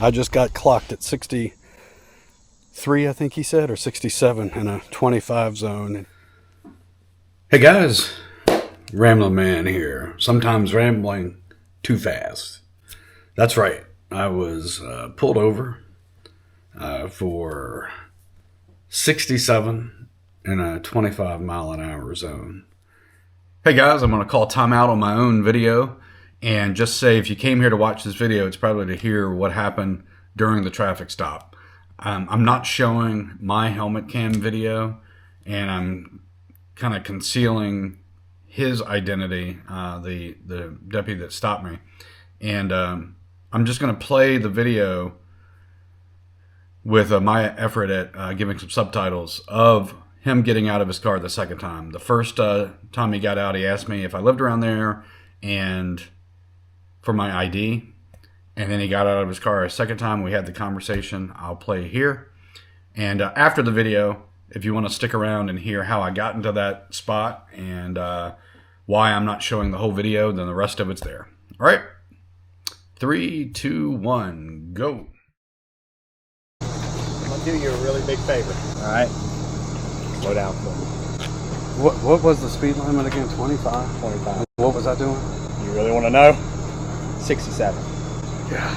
I just got clocked at 63, I think he said, or 67 in a 25 zone. Hey guys, Rambling Man here. Sometimes rambling too fast. That's right. I was pulled over for 67 in a 25 mile an hour zone. Hey guys, I'm going to call timeout on my own video and just say if you came here to watch this video, it's probably to hear what happened during the traffic stop. I'm not showing my helmet cam video, and I'm kind of concealing his identity, the deputy that stopped me. And I'm just going to play the video with my effort at giving some subtitles of him getting out of his car the second time. The first time he got out, he asked me if I lived around there and for my ID. And then he got out of his car a second time. We had the conversation. I'll play here. And after the video, if you want to stick around and hear how I got into that spot and why I'm not showing the whole video, then the rest of it's there. All right. 3, 2, 1, go. I'll do you a really big favor. All right. Slow down for me. What was the speed limit again? 25? 25. What was I doing? You really want to know? 67. Yeah.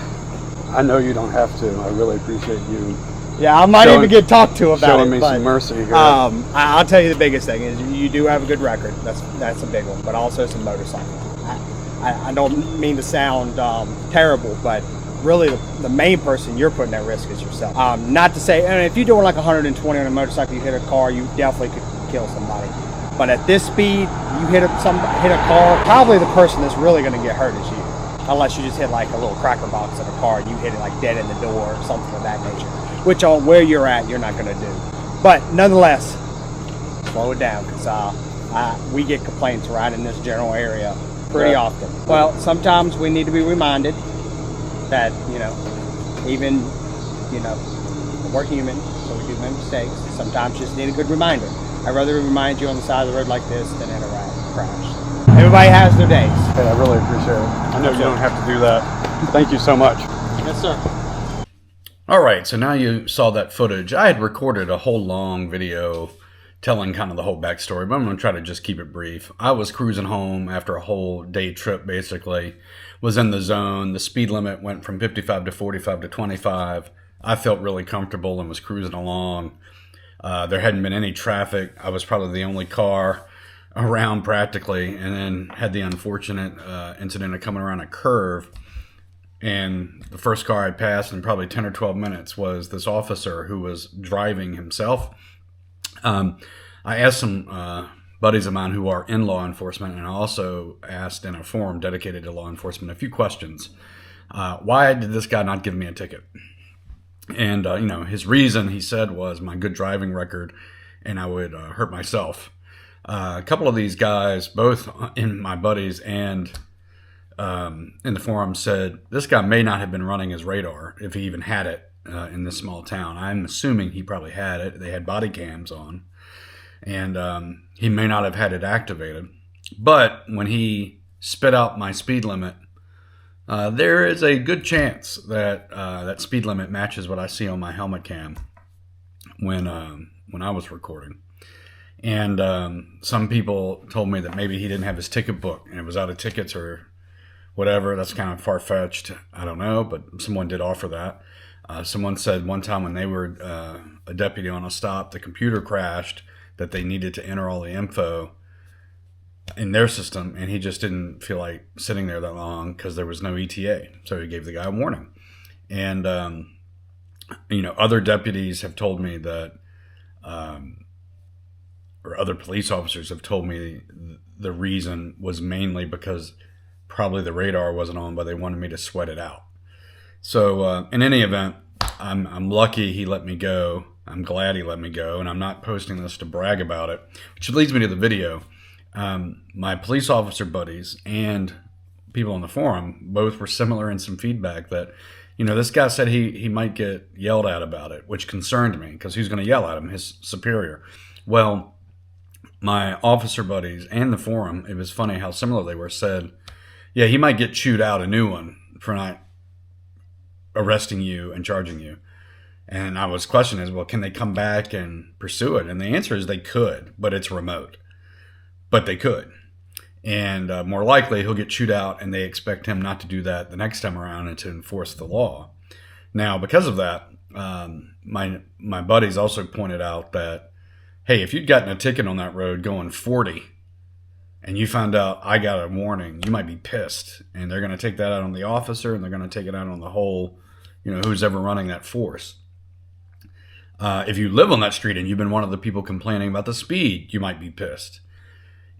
I know you don't have to. I really appreciate you. Yeah, I might even get talked to about showing it. me some mercy here. I'll tell you the biggest thing is you do have a good record. That's a big one, but also some motorcycling. I don't mean to sound terrible, but really the main person you're putting at risk is yourself. Not to say, and if you're doing like 120 on a motorcycle, you hit a car, you definitely could kill somebody. But at this speed, you hit a car, probably the person that's really going to get hurt is you. Unless you just hit like a little cracker box in a car and you hit it like dead in the door or something of that nature. Which on where you're at, you're not going to do. But nonetheless, slow it down because we get complaints right in this general area pretty often. Well, sometimes we need to be reminded that, even, we're human, so we do make mistakes. Sometimes just need a good reminder. I'd rather remind you on the side of the road like this than in a crash. Everybody has their days. Hey, I really appreciate it. I know you don't have to do that. Thank you so much. Yes, sir. All right, so now you saw that footage. I had recorded a whole long video telling kind of the whole backstory, but I'm going to try to just keep it brief. I was cruising home after a whole day trip, basically. Was in the zone. The speed limit went from 55 to 45 to 25. I felt really comfortable and was cruising along. There hadn't been any traffic. I was probably the only car around practically, and then had the unfortunate incident of coming around a curve. And the first car I passed in probably 10 or 12 minutes was this officer who was driving himself. I asked some buddies of mine who are in law enforcement, and I also asked in a forum dedicated to law enforcement a few questions. Why did this guy not give me a ticket? And, his reason, he said, was my good driving record and I would hurt myself. A couple of these guys, both in my buddies and in the forum, said this guy may not have been running his radar if he even had it in this small town. I'm assuming he probably had it. They had body cams on. And he may not have had it activated. But when he spit out my speed limit, there is a good chance that that speed limit matches what I see on my helmet cam when I was recording. And some people told me that maybe he didn't have his ticket book and it was out of tickets or whatever. That's kind of far-fetched. I don't know, but someone did offer that. Someone said one time when they were a deputy on a stop, the computer crashed, that they needed to enter all the info in their system, and he just didn't feel like sitting there that long because there was no ETA. So he gave the guy a warning. And, other deputies have told me that, or other police officers have told me the reason was mainly because probably the radar wasn't on, but they wanted me to sweat it out. So in any event, I'm lucky he let me go. I'm glad he let me go, and I'm not posting this to brag about it, which leads me to the video. My police officer buddies and people on the forum both were similar in some feedback that, this guy said he might get yelled at about it, which concerned me because who's going to yell at him? His superior. Well, my officer buddies and the forum, it was funny how similar they were, said, yeah, he might get chewed out a new one for not arresting you and charging you. And I was questioning, well, can they come back and pursue it? And the answer is they could, but it's remote. But they could. And more likely he'll get chewed out, and they expect him not to do that the next time around and to enforce the law. Now, because of that, my buddies also pointed out that, hey, if you'd gotten a ticket on that road going 40 and you found out I got a warning, you might be pissed. And they're going to take that out on the officer, and they're going to take it out on the whole, who's ever running that force. If you live on that street and you've been one of the people complaining about the speed, you might be pissed.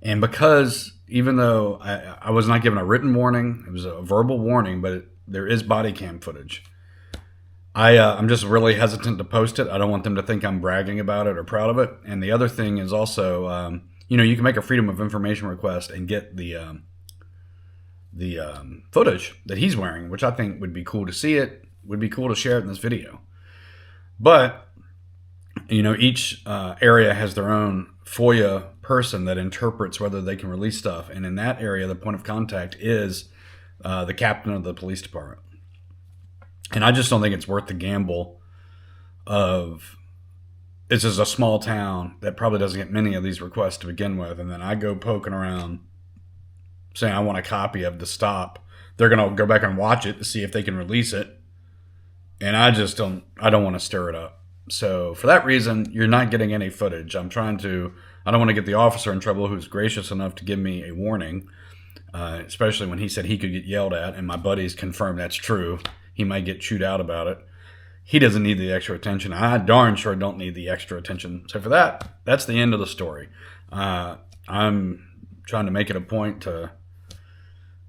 And because even though I was not given a written warning, it was a verbal warning, but there is body cam footage. I'm just really hesitant to post it. I don't want them to think I'm bragging about it or proud of it. And the other thing is also, you can make a Freedom of Information request and get the footage that he's wearing, which I think would be cool to see it, would be cool to share it in this video. But each area has their own FOIA person that interprets whether they can release stuff. And in that area, the point of contact is the captain of the police department. And I just don't think it's worth the gamble of, this is a small town that probably doesn't get many of these requests to begin with. And then I go poking around saying I want a copy of the stop. They're going to go back and watch it to see if they can release it. And I don't want to stir it up. So for that reason, you're not getting any footage. I don't want to get the officer in trouble who's gracious enough to give me a warning, especially when he said he could get yelled at, and my buddies confirmed that's true. He might get chewed out about it. He doesn't need the extra attention. I darn sure don't need the extra attention. So for that, that's the end of the story. I'm trying to make it a point to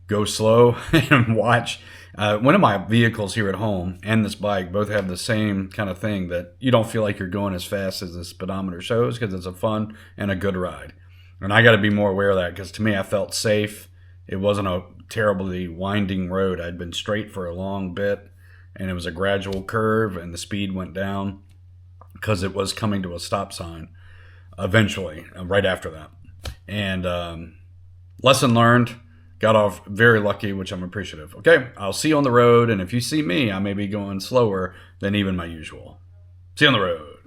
go slow and watch. One of my vehicles here at home and this bike both have the same kind of thing, that you don't feel like you're going as fast as the speedometer shows, because it's a fun and a good ride. And I got to be more aware of that, because to me, I felt safe. It wasn't a terribly winding road. I'd been straight for a long bit, and it was a gradual curve, and the speed went down because it was coming to a stop sign eventually, right after that. And lesson learned. Got off very lucky, which I'm appreciative. Okay, I'll see you on the road, and if you see me, I may be going slower than even my usual. See you on the road.